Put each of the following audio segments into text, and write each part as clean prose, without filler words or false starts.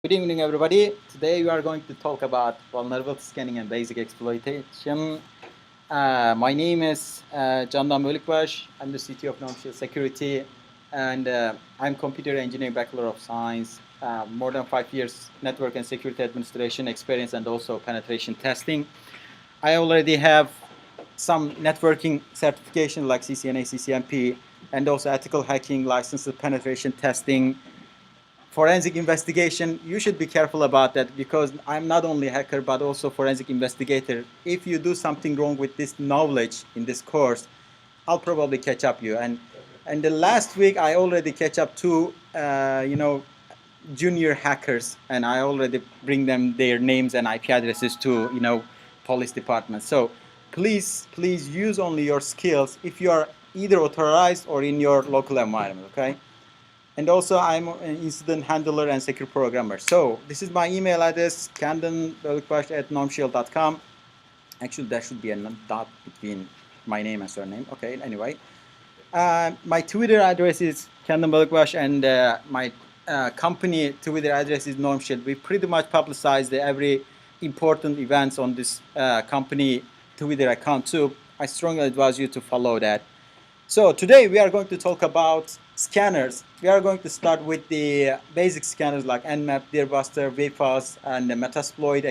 Good evening, everybody. Today we are going to talk about vulnerability scanning and basic exploitation. My name is Candan Bölükbaş. I'm the CTO of Nomshield Security, and I'm computer engineering, Bachelor of Science, more than 5 years network and security administration experience, and also penetration testing. I already have some networking certification like CCNA, CCNP, and also ethical hacking licenses, penetration testing, forensic investigation. You should be careful about that because I'm not only a hacker but also forensic investigator. If you do something wrong with this knowledge in this course, I'll probably catch up you. And the last week I already catch up two junior hackers, and I already bring them their names and IP addresses to police departments. So please use only your skills if you are either authorized or in your local environment. Okay. And also, I'm an incident handler and secure programmer. So this is my email address, candanbölükbaş@nomshield.com. Actually, there should be a dot between my name and surname. Okay, anyway. My Twitter address is candanbölükbaş, and my company Twitter address is Nomshield. We pretty much publicize every important events on this company Twitter account too. I strongly advise you to follow that. So today we are going to talk about scanners. We are going to start with the basic scanners like nmap, dearbuster, vfas, and the metasploit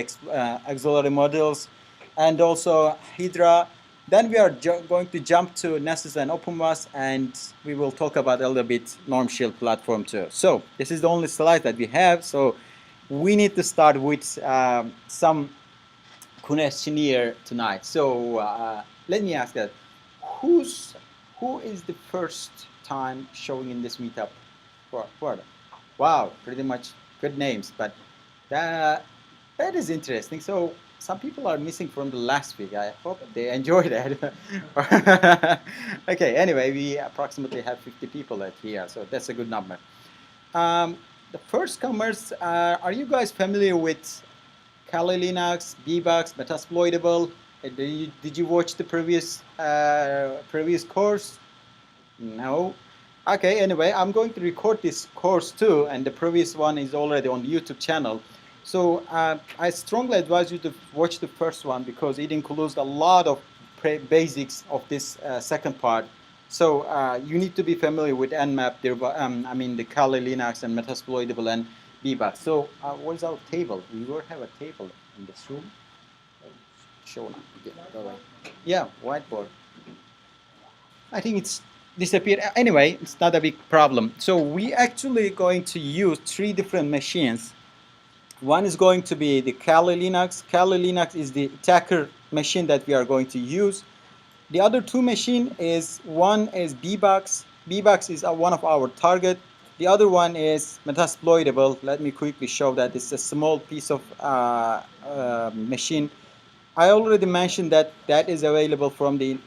auxiliary models, and also Hydra. Then we are going to jump to Nessus and OpenVAS, and we will talk about a little bit Norm-Shield platform too. So this is the only slide that we have. So we need to start with some questionnaire tonight. So let me ask that: who is the first time showing in this meetup? Wow, pretty much good names, but that is interesting. So some people are missing from the last week. I hope they enjoyed that. Okay, anyway, we approximately have 50 people here, so that's a good number. The first comers, are you guys familiar with Kali Linux, Bbox, Metasploitable? Did you watch the previous course? No. Okay, anyway, I'm going to record this course too, and the previous one is already on the YouTube channel. So I strongly advise you to watch the first one because it includes a lot of basics of this second part. So you need to be familiar with nmap, the Kali Linux and Metasploitable and Bbox. So what is our table? We will have a table in this room. Show now. Yeah, whiteboard. I think it's disappeared. Anyway, it's not a big problem. So we actually going to use 3 different machines. One is going to be the Kali Linux. Kali Linux is the attacker machine that we are going to use. The other 2 machine is, one is Bbox. Bbox is one of our target. The other one is Metasploitable. Let me quickly show that it's a small piece of machine. I already mentioned that is available from the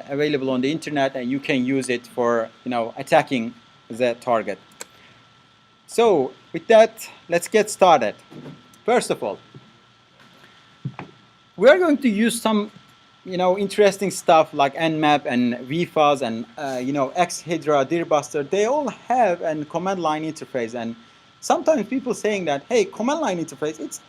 available on the internet, and you can use it for attacking the target. So with that, let's get started. First of all, we are going to use some interesting stuff like nmap and vfas and xhydra, dearbuster. They all have a command line interface, and sometimes people saying that, hey, command line interface, it's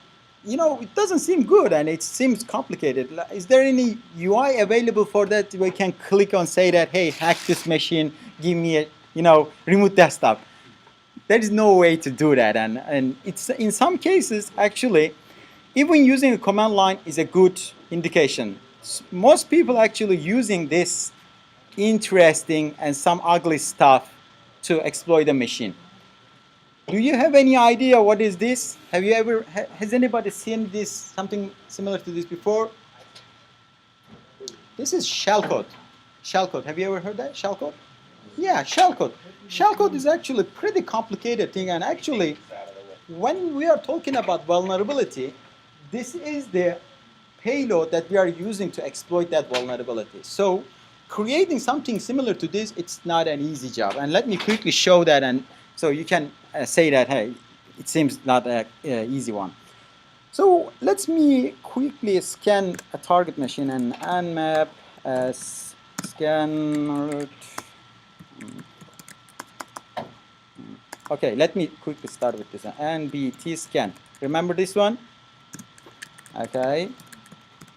it doesn't seem good and it seems complicated. Is there any UI available for that? We can click on, say that, hey, hack this machine, give me a, remote desktop. There is no way to do that. And it's in some cases, actually, even using a command line is a good indication. Most people actually using this interesting and some ugly stuff to exploit the machine. Do you have any idea what is this? Have you ever, has anybody seen this, something similar to this before? This is shellcode. Shellcode, have you ever heard that? Shellcode? Yeah, shellcode. Shellcode is actually a pretty complicated thing, and actually, when we are talking about vulnerability, this is the payload that we are using to exploit that vulnerability. So creating something similar to this, it's not an easy job. And let me quickly show that, and so you can say that, hey, it seems not an easy one. So let me quickly scan a target machine and nmap scan root. Okay, let me quickly start with this one. NBT scan. Remember this one? Okay.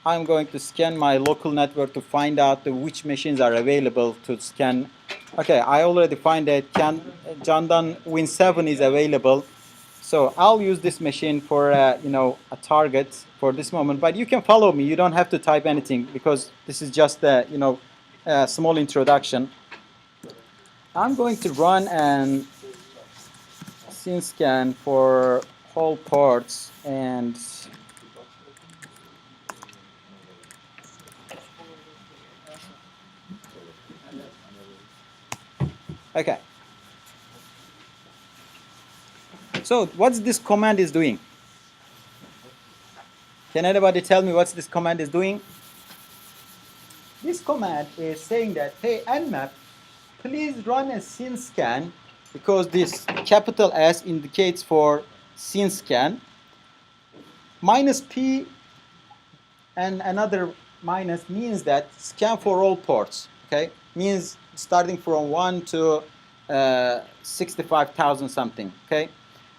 I'm going to scan my local network to find out which machines are available to scan. Okay, I already find that Jandan Win7 is available. So I'll use this machine for a target for this moment. But you can follow me. You don't have to type anything because this is just a small introduction. I'm going to run an scene scan for whole ports and okay. So what's this command is doing? Can anybody tell me what this command is doing? This command is saying that, hey, nmap, please run a scene scan because this capital S indicates for scene scan. Minus P and another minus means that scan for all ports, okay? Means starting from 1 to 65,000 something, okay?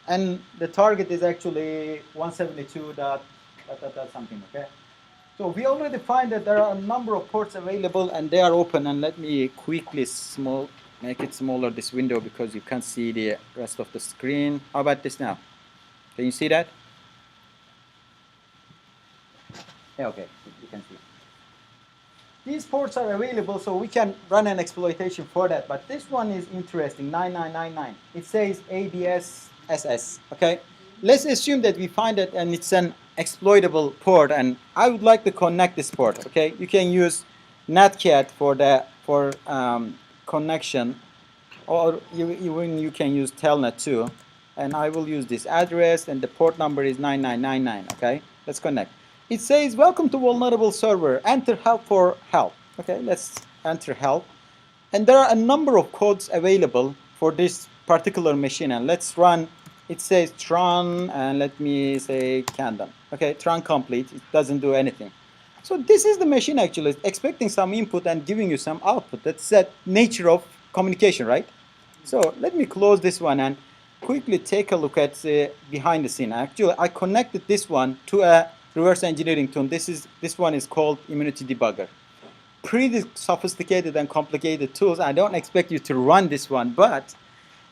And the target is actually 172 dot something, okay? So we already find that there are a number of ports available and they are open. And let me quickly make it smaller, this window, because you can't see the rest of the screen. How about this now? Can you see that? Yeah, okay, you can see. These ports are available, so we can run an exploitation for that. But this one is interesting, 9999. It says ABS SS, okay? Let's assume that we find it and it's an exploitable port, and I would like to connect this port, okay? You can use netcat for connection, or even you can use telnet too. And I will use this address, and the port number is 9999, okay? Let's connect. It says, welcome to vulnerable server, enter help for help. Okay, let's enter help. And there are a number of codes available for this particular machine. And let's run, it says tron, and let me say Kandan. Okay, tron complete, it doesn't do anything. So this is the machine actually expecting some input and giving you some output. That's the nature of communication, right? So let me close this one and quickly take a look at behind the scene. Actually, I connected this one to a reverse engineering tool. This one is called Immunity Debugger. Pretty sophisticated and complicated tools. I don't expect you to run this one, but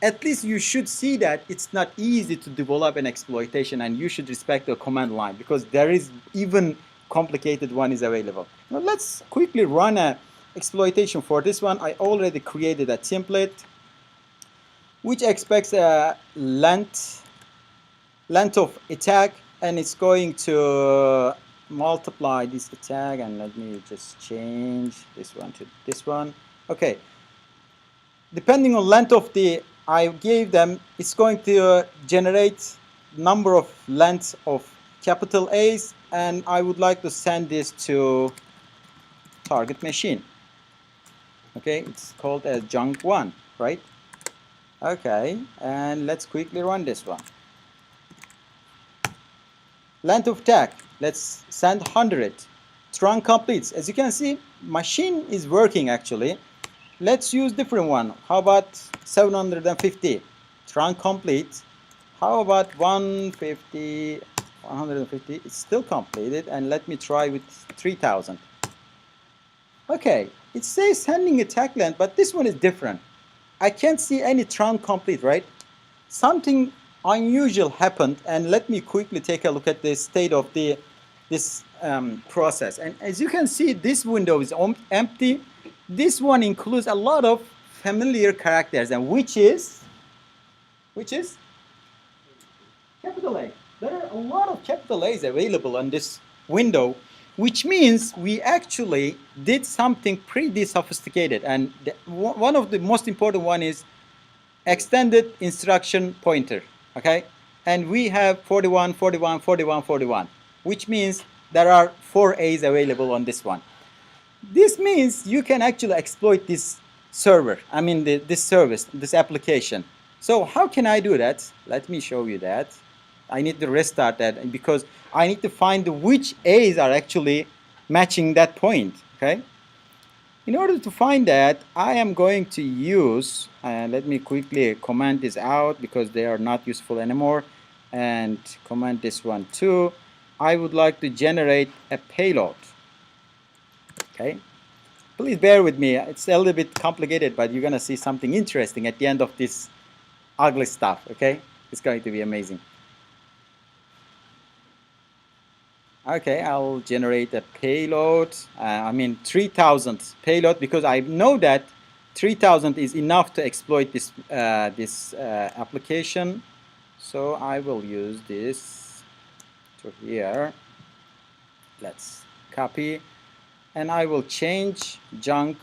at least you should see that it's not easy to develop an exploitation, and you should respect the command line because there is even complicated one is available. Now let's quickly run a exploitation for this one. I already created a template which expects a length of attack, and it's going to multiply this attack. And let me just change this one to this one. Okay, depending on length of the I gave them, it's going to generate number of lengths of capital A's, and I would like to send this to target machine. Okay, it's called as junk 1, right? Okay, and let's quickly run this one. Length of attack, let's send 100. Trunk completes. As you can see, machine is working actually. Let's use different one. How about 750? Trunk complete. How about 150? 150. It's still completed. And let me try with 3000. Okay, it says sending attack length, but this one is different. I can't see any trunk complete, right? Something unusual happened, and let me quickly take a look at the state of this process. And as you can see, this window is empty. This one includes a lot of familiar characters, and which is capital A. There are a lot of capital A's available on this window, which means we actually did something pretty sophisticated. And one of the most important one is extended instruction pointer. Okay, and we have 41, 41, 41, 41, which means there are 4 A's available on this one. This means you can actually exploit this server, this service, this application. So how can I do that? Let me show you that. I need to restart that because I need to find which A's are actually matching that point, okay? In order to find that, I am going to use, let me quickly comment this out because they are not useful anymore, and comment this one too. I would like to generate a payload. Okay, please bear with me. It's a little bit complicated, but you're gonna see something interesting at the end of this ugly stuff. Okay, it's going to be amazing. Okay, I'll generate a payload. I mean 3000 payload because I know that 3000 is enough to exploit this application. So I will use this to here. Let's copy, and I will change junk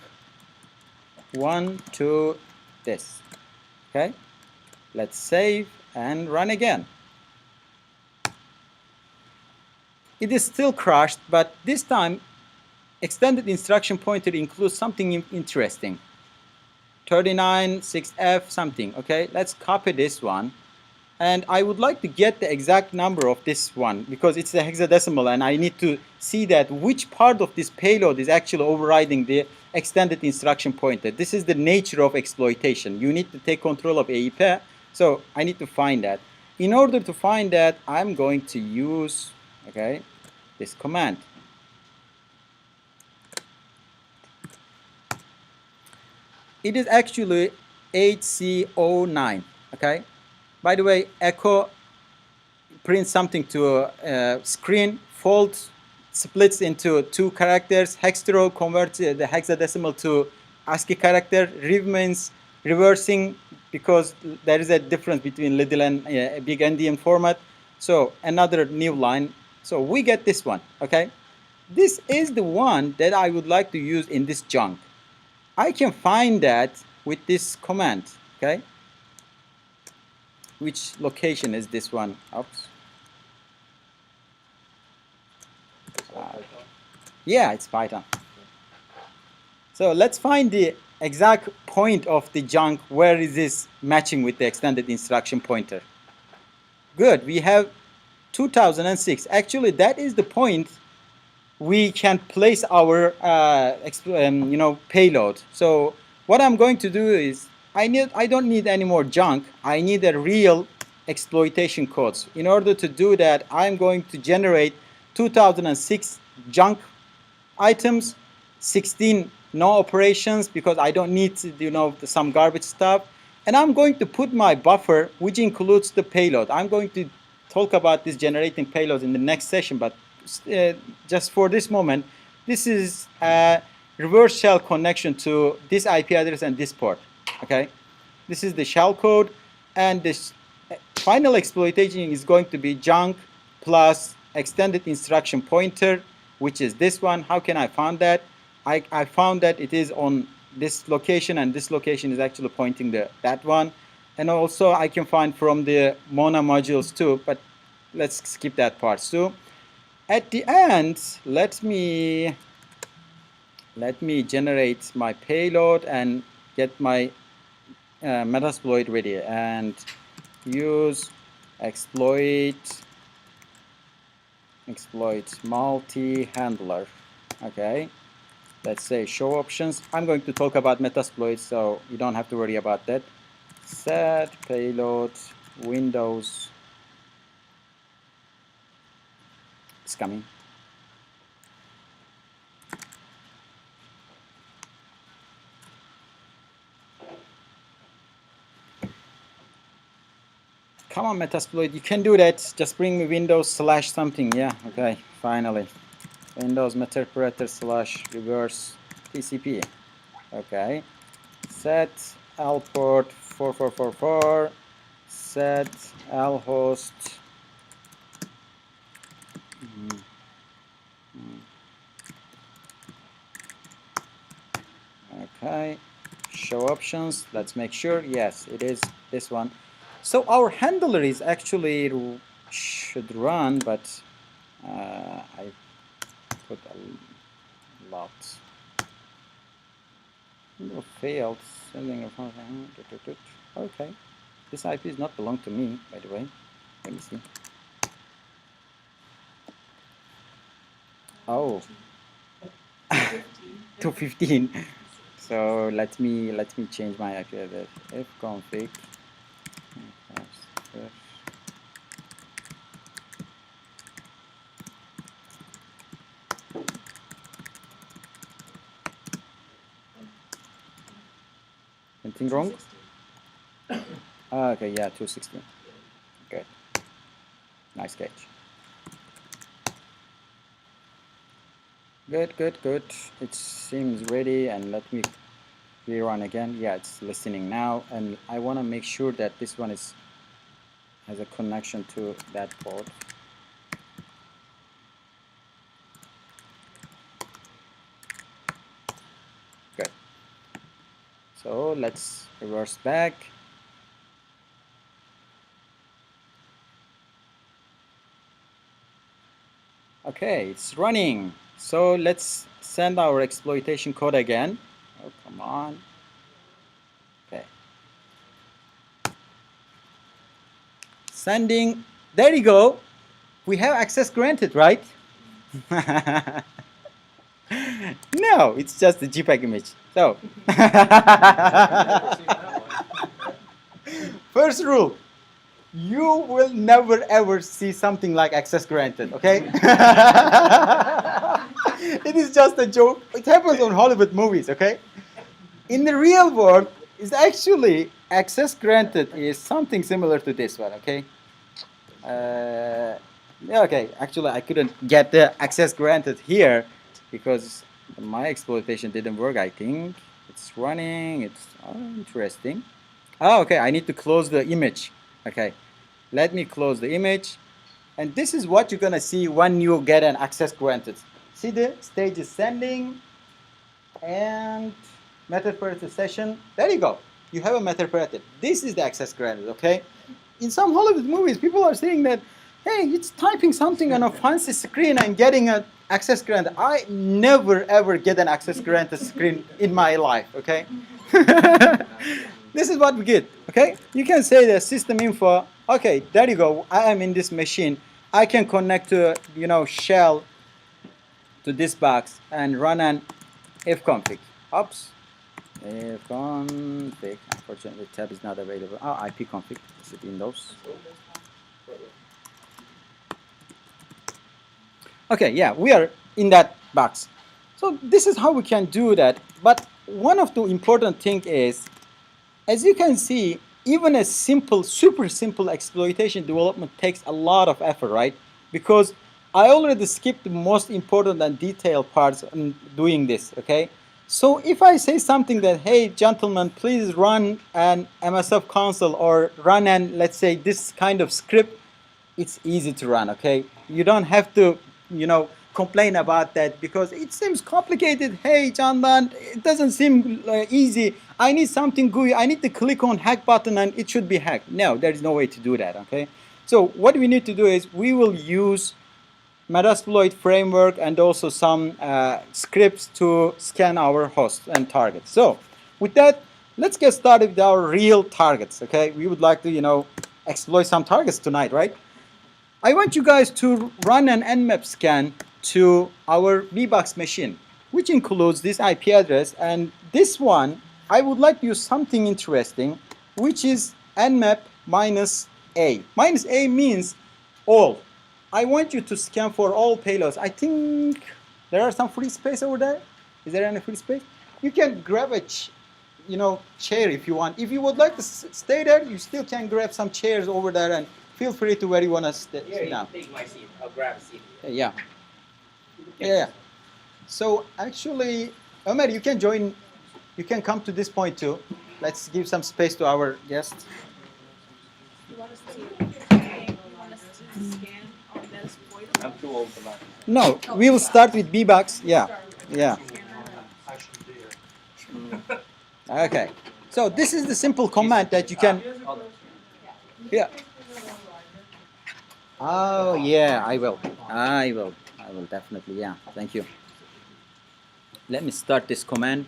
1 to this. Okay, let's save and run again. It is still crashed, but this time extended instruction pointer includes something interesting. 39 6F something. Okay, let's copy this one, and I would like to get the exact number of this one because it's a hexadecimal, and I need to see that which part of this payload is actually overriding the extended instruction pointer. This is the nature of exploitation. You need to take control of AIP, so I need to find that. In order to find that, I'm going to use, okay, this command. It is actually 8C09. Okay, by the way, echo prints something to screen, fold splits into 2 characters, hextro converts the hexadecimal to ASCII character, rev means reversing because there is a difference between little and big endian format. So another new line. So we get this one. Okay, this is the one that I would like to use in this junk. I can find that with this command. Okay, which location is this one? Oops. Yeah, it's Python. So let's find the exact point of the junk. Where is this matching with the extended instruction pointer? Good, we have 2006. Actually, that is the point we can place our payload. So what I'm going to do is I don't need any more junk. I need a real exploitation codes. In order to do that, I'm going to generate 2006 junk items, 16 no operations because I don't need some garbage stuff, and I'm going to put my buffer, which includes the payload. I'm going to talk about this generating payload in the next session, but just for this moment, this is a reverse shell connection to this IP address and this port. Okay, this is the shell code, and this final exploitation is going to be junk plus extended instruction pointer, which is this one. How can I find that? I found that it is on this location, and this location is actually pointing that one. And also I can find from the Mona modules too, but let's skip that part. So at the end, let me generate my payload and get my Metasploit ready, and use exploit multi-handler. Okay, let's say show options. I'm going to talk about Metasploit, so you don't have to worry about that. Set payload Windows. It's coming. Come on, Metasploit, you can do that. Just bring me Windows / something. Yeah, okay, finally. Windows Meterpreter / reverse TCP. Okay. Set L port 4444. Set L host. Okay. Show options. Let's make sure. Yes, it is this one. So our handler is actually should run, but I put a lot. Failed. Okay. This IP does not belong to me, by the way. Let me see. Oh. to 15. So let me change my IP address. Fconfig. Anything wrong? Okay, yeah, 216. Good. Nice catch. Good, good, good. It seems ready, and let me rerun again. Yeah, it's listening now, and I want to make sure that this one has a connection to that port. Good. So let's reverse back. Okay, it's running. So let's send our exploitation code again. Oh, come on. Okay. Sending. There you go. We have access granted, right? No, it's just a JPEG image. So, first rule, you will never ever see something like access granted, okay? It is just a joke. It happens on Hollywood movies, okay? In the real world, it's actually access granted is something similar to this one, okay? Yeah, okay, actually I couldn't get the access granted here because my exploitation didn't work, I think. It's running, it's interesting. Oh, okay, I need to close the image. Okay, let me close the image. And this is what you're gonna see when you get an access granted. See the stage is sending and method operated session. There you go. You have a method operated. This is the access granted, okay? In some Hollywood movies, people are saying that, hey, it's typing something on a fancy screen and getting an access granted. I never ever get an access granted screen in my life, okay? This is what we get, okay? You can say the system info, okay, there you go. I am in this machine. I can connect to, shell to this box and run an fconfig. Oops. Fconfig. Unfortunately, tab is not available. Oh, ipconfig. Is it Windows? Okay, yeah, we are in that box. So this is how we can do that. But one of the important thing is, as you can see, even a simple, super simple exploitation development takes a lot of effort, right? Because I already skipped the most important and detailed parts in doing this, okay? So if I say something that, hey, gentlemen, please run an MSF console or run an, let's say, this kind of script, it's easy to run, okay? You don't have to, complain about that because it seems complicated. Hey, Jandan, it doesn't seem easy. I need something GUI. I need to click on hack button and it should be hacked. No, there is no way to do that, okay? So what we need to do is we will use Metasploit framework and also some scripts to scan our hosts and targets. So with that, let's get started with our real targets, okay? We would like to, exploit some targets tonight, right? I want you guys to run an nmap scan to our VBox machine, which includes this IP address. And this one, I would like to use something interesting, which is nmap minus A. Minus A means all. I want you to scan for all payloads. I think there are some free space over there. Is there any free space? You can grab a chair if you want. If you would like to stay there, you still can grab some chairs over there and feel free to where you want to sit down. Take my seat. I'll grab a seat. Yeah. Yeah. So actually, Ömer, you can join. You can come to this point too. Let's give some space to our guests. You want us to scan on Metasploit? I'm too old for that. No, we will start with VBox. Yeah. Yeah. Okay. So this is the simple command that you can. Yeah. Oh yeah, I will. I will definitely. Yeah. Thank you. Let me start this command.